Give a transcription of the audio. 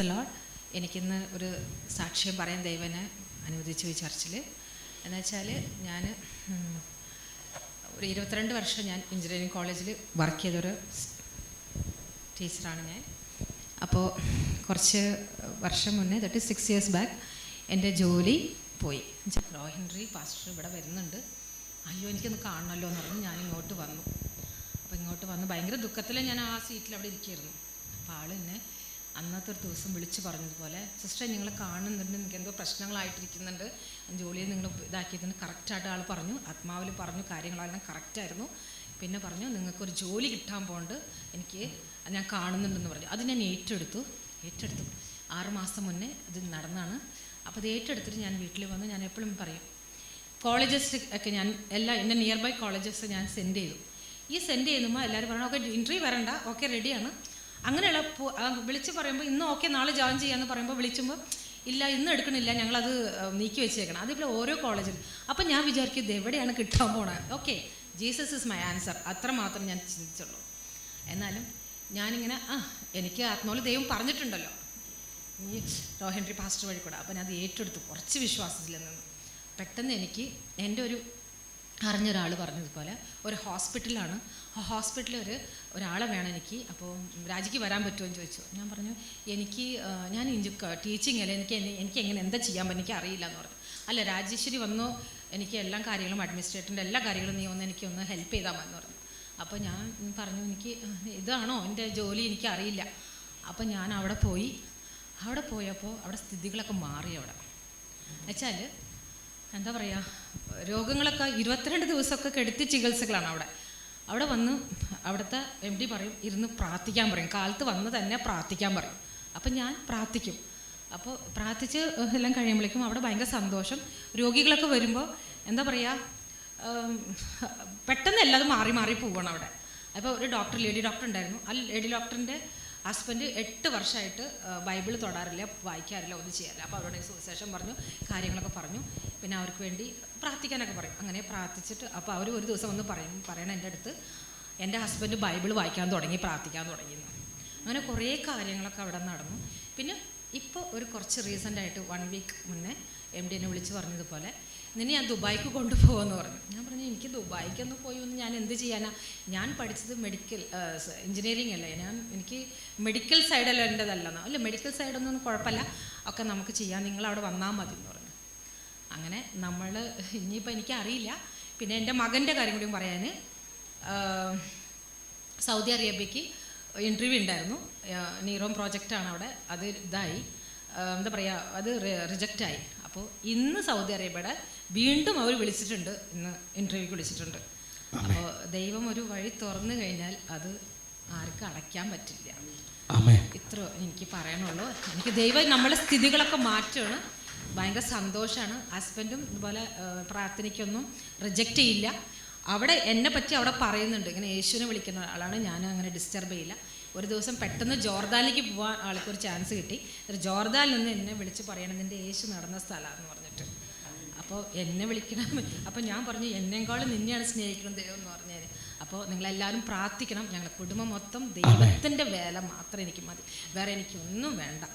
Praise Lord. എനിക്കിന്ന് ഒരു സാക്ഷ്യം പറയാൻ ദൈവനെ അനുവദിച്ചു ഈ ചർച്ചിൽ. എന്നുവെച്ചാൽ ഞാൻ ഒരു 22 വർഷം ഞാൻ എഞ്ചിനീയറിംഗ് കോളേജിൽ വർക്ക് ചെയ്തൊരു ടീച്ചറാണ് ഞാൻ. അപ്പോൾ കുറച്ച് വർഷം മുന്നേ, ദാറ്റ് ഈസ് 6 years ബാക്ക്, എൻ്റെ ജോലി പോയി. റോ ഹെൻറി പാസ്റ്റർ ഇവിടെ വരുന്നുണ്ട്, അയ്യോ എനിക്കൊന്ന് കാണണമല്ലോ എന്ന് പറഞ്ഞ് ഞാൻ ഇങ്ങോട്ട് വന്നു. അപ്പോൾ ഇങ്ങോട്ട് വന്ന് ഭയങ്കര ദുഃഖത്തിൽ ഞാൻ ആ സീറ്റിൽ അവിടെ ഇരിക്കുകയായിരുന്നു. അപ്പോൾ ആൾ എന്നെ അന്നത്തെ ഒരു ദിവസം വിളിച്ച് പറഞ്ഞതുപോലെ, സിസ്റ്ററെ നിങ്ങൾ കാണുന്നുണ്ട്, എനിക്ക് എന്തോ പ്രശ്നങ്ങളായിട്ടിരിക്കുന്നുണ്ട്, ജോലിയിൽ നിങ്ങൾ ഇതാക്കിയതിന് കറക്റ്റായിട്ട് ആൾ പറഞ്ഞു, ആത്മാവിൽ പറഞ്ഞു, കാര്യങ്ങളെല്ലാം കറക്റ്റായിരുന്നു. പിന്നെ പറഞ്ഞു നിങ്ങൾക്കൊരു ജോലി കിട്ടാൻ പോകണ്ട്, എനിക്ക് ഞാൻ കാണുന്നുണ്ടെന്ന് പറഞ്ഞു. അത് ഞാൻ ഏറ്റെടുത്തു. 6 മാസം മുന്നേ ഇത് നടന്നാണ്. അപ്പോൾ അത് ഏറ്റെടുത്തിട്ട് ഞാൻ വീട്ടിൽ വന്നു. ഞാൻ എപ്പോഴും പറയും, കോളേജസ് ഒക്കെ ഞാൻ എൻ്റെ നിയർ ബൈ കോളേജസ് ഞാൻ സെൻഡ് ചെയ്തു. ഈ സെൻഡ് ചെയ്യുമ്പോൾ എല്ലാവരും പറഞ്ഞു ഓക്കെ ഇൻ്റർവ്യൂ വരണ്ട, ഓക്കെ റെഡിയാണ്. അങ്ങനെയുള്ള വിളിച്ച് പറയുമ്പോൾ ഇന്ന് ഓക്കെ നാളെ ജോയിൻ ചെയ്യാമെന്ന് പറയുമ്പോൾ വിളിച്ചുമ്പോൾ ഇല്ല ഇന്ന് എടുക്കണില്ല, ഞങ്ങളത് നീക്കി വെച്ചേക്കണം. അതേപോലെ ഓരോ കോളേജിൽ. അപ്പം ഞാൻ വിചാരിക്കും ഇത് എവിടെയാണ് കിട്ടാൻ പോണത്. Okay Jesus is my answer, അത്രമാത്രം ഞാൻ ചിന്തിച്ചുള്ളൂ. എന്നാലും ഞാനിങ്ങനെ എനിക്ക് ആത്മാവിൽ ദൈവം പറഞ്ഞിട്ടുണ്ടല്ലോ ഈ റോ ഹെൻറി പാസ്റ്റർ വഴി കൂടെ. അപ്പം ഞാൻ അത് ഏറ്റെടുത്തു കുറച്ച് വിശ്വാസത്തിൽ നിന്ന്. പെട്ടെന്ന് എനിക്ക് എൻ്റെ ഒരു അറിഞ്ഞൊരാൾ പറഞ്ഞതുപോലെ ഒരു ഹോസ്പിറ്റലാണ്, ആ ഹോസ്പിറ്റലിൽ ഒരാളെ വേണം എനിക്ക്, അപ്പോൾ രാജിക്ക് വരാൻ പറ്റുമോ എന്ന് ചോദിച്ചു. ഞാൻ പറഞ്ഞു ഞാൻ ടീച്ചിങ് അല്ലേ, എനിക്ക് എങ്ങനെ എന്താ ചെയ്യാൻ പറ്റും, എനിക്ക് അറിയില്ല എന്ന് പറഞ്ഞു. അല്ല രാജേശ്വരി വന്നോ, എനിക്ക് എല്ലാ കാര്യങ്ങളും അഡ്മിനിസ്ട്രേറ്ററിൻ്റെ എല്ലാ കാര്യങ്ങളും നീ എനിക്കൊന്ന് ഹെൽപ്പ് ചെയ്താൽ മതി എന്ന് പറഞ്ഞു. അപ്പോൾ ഞാൻ പറഞ്ഞു എനിക്ക് ഇതാണോ എൻ്റെ ജോലി, എനിക്ക് അറിയില്ല. അപ്പോൾ ഞാൻ അവിടെ പോയപ്പോൾ അവിടെ സ്ഥിതികളൊക്കെ മാറി. അവിടെ എന്നുവെച്ചാൽ എന്താ പറയുക, രോഗങ്ങളൊക്കെ 22 ദിവസമൊക്കെ കെടുത്തി ചികിത്സകളാണ് അവിടെ വന്ന് അവിടുത്തെ MD പറയും ഇരുന്ന് പ്രാർത്ഥിക്കാൻ പറയും, കാലത്ത് വന്ന് തന്നെ പ്രാർത്ഥിക്കാൻ പറയും. അപ്പം ഞാൻ പ്രാർത്ഥിക്കും. അപ്പോൾ പ്രാർത്ഥിച്ച് എല്ലാം കഴിയുമ്പോഴേക്കും അവിടെ ഭയങ്കര സന്തോഷം. രോഗികളൊക്കെ വരുമ്പോൾ എന്താ പറയുക, പെട്ടെന്ന് എല്ലാതും മാറി പോവണം അവിടെ. അപ്പോൾ ഒരു ലേഡി ഡോക്ടർ ഉണ്ടായിരുന്നു. ആ ലേഡി ഡോക്ടറിൻ്റെ ഹസ്ബൻഡ് 8 വർഷമായിട്ട് ബൈബിൾ തൊടാറില്ല, വായിക്കാറില്ല, ഒന്നും ചെയ്യാറില്ല. അപ്പോൾ അവരുടെ സുവിശേഷം പറഞ്ഞു, കാര്യങ്ങളൊക്കെ പറഞ്ഞു, പിന്നെ അവർക്ക് വേണ്ടി പ്രാർത്ഥിക്കാനൊക്കെ പറയും. അങ്ങനെ പ്രാർത്ഥിച്ചിട്ട് അപ്പോൾ അവർ ഒരു ദിവസം വന്ന് പറയണം എൻ്റെ അടുത്ത്, എൻ്റെ ഹസ്ബൻഡ് ബൈബിൾ വായിക്കാൻ തുടങ്ങി, പ്രാർത്ഥിക്കാൻ തുടങ്ങിയെന്ന്. അങ്ങനെ കുറേ കാര്യങ്ങളൊക്കെ അവിടെ നടന്നു. പിന്നെ ഇപ്പോൾ ഒരു കുറച്ച് റീസെൻ്റായിട്ട് 1 വീക്ക് മുന്നേ MD എന്നെ വിളിച്ച് പറഞ്ഞതുപോലെ നിന്നെ ഞാൻ ദുബായിക്ക് കൊണ്ടുപോകുമെന്ന് പറഞ്ഞു. ഞാൻ പറഞ്ഞു എനിക്ക് ദുബായിക്കൊന്നും പോയി ഒന്നും ഞാൻ എന്ത് ചെയ്യാനാ, ഞാൻ പഠിച്ചത് എഞ്ചിനീയറിംഗ് അല്ലേ, എനിക്ക് മെഡിക്കൽ സൈഡല്ല എൻ്റെതല്ലെന്നോ. അല്ല മെഡിക്കൽ സൈഡൊന്നും കുഴപ്പമില്ല, ഒക്കെ നമുക്ക് ചെയ്യാം, നിങ്ങളവിടെ വന്നാൽ മതി എന്ന് പറഞ്ഞു. അങ്ങനെ ഇനിയിപ്പോൾ എനിക്കറിയില്ല. പിന്നെ എൻ്റെ മകൻ്റെ കാര്യം കൂടി പറയാൻ, സൗദി അറേബ്യക്ക് ഇൻ്റർവ്യൂ ഉണ്ടായിരുന്നു. നീറോം പ്രോജക്റ്റാണ് അവിടെ, അത് ഇതായി എന്താ പറയുക, അത് റിജക്റ്റായി. അപ്പോൾ ഇന്ന് സൗദി അറേബ്യയുടെ വീണ്ടും അവർ വിളിച്ചിട്ടുണ്ട്, ഇന്ന് ഇൻ്റർവ്യൂക്ക് വിളിച്ചിട്ടുണ്ട്. അപ്പോൾ ദൈവം ഒരു വഴി തുറന്നു കഴിഞ്ഞാൽ അത് ആർക്കും അടയ്ക്കാൻ പറ്റില്ല. ഇത്ര എനിക്ക് പറയാനുള്ളൂ. എനിക്ക് ദൈവം നമ്മളെ സ്ഥിതികളൊക്കെ മാറ്റുകയാണ്, ഭയങ്കര സന്തോഷമാണ്. ഹസ്ബൻഡും ഇതുപോലെ പ്രാർത്ഥനയ്ക്കൊന്നും റിജക്റ്റ് ചെയ്യില്ല. അവിടെ എന്നെ പറ്റി അവിടെ പറയുന്നുണ്ട്, ഇങ്ങനെ യേശുവിനെ വിളിക്കുന്ന ആളാണ്, ഞാൻ അങ്ങനെ ഡിസ്റ്റർബ് ചെയ്യില്ല. ഒരു ദിവസം പെട്ടെന്ന് ജോർദാനിലേക്ക് പോകാൻ ആൾക്കൊരു ചാൻസ് കിട്ടി. ജോർദാനിൽ നിന്ന് എന്നെ വിളിച്ച് പറയണം നിൻ്റെ യേശു നടന്ന സ്ഥലമാണെന്ന് പറഞ്ഞിട്ട്. അപ്പോൾ എന്നെ വിളിക്കണം. അപ്പോൾ ഞാൻ പറഞ്ഞു എന്നേക്കാളും നിന്നെയാണ് സ്നേഹിക്കണം ദൈവം എന്ന് പറഞ്ഞാൽ. അപ്പോൾ നിങ്ങളെല്ലാവരും പ്രാർത്ഥിക്കണം. ഞങ്ങളുടെ കുടുംബം മൊത്തം ദൈവത്തിൻ്റെ വേല മാത്രം എനിക്ക് മതി, വേറെ എനിക്കൊന്നും വേണ്ട.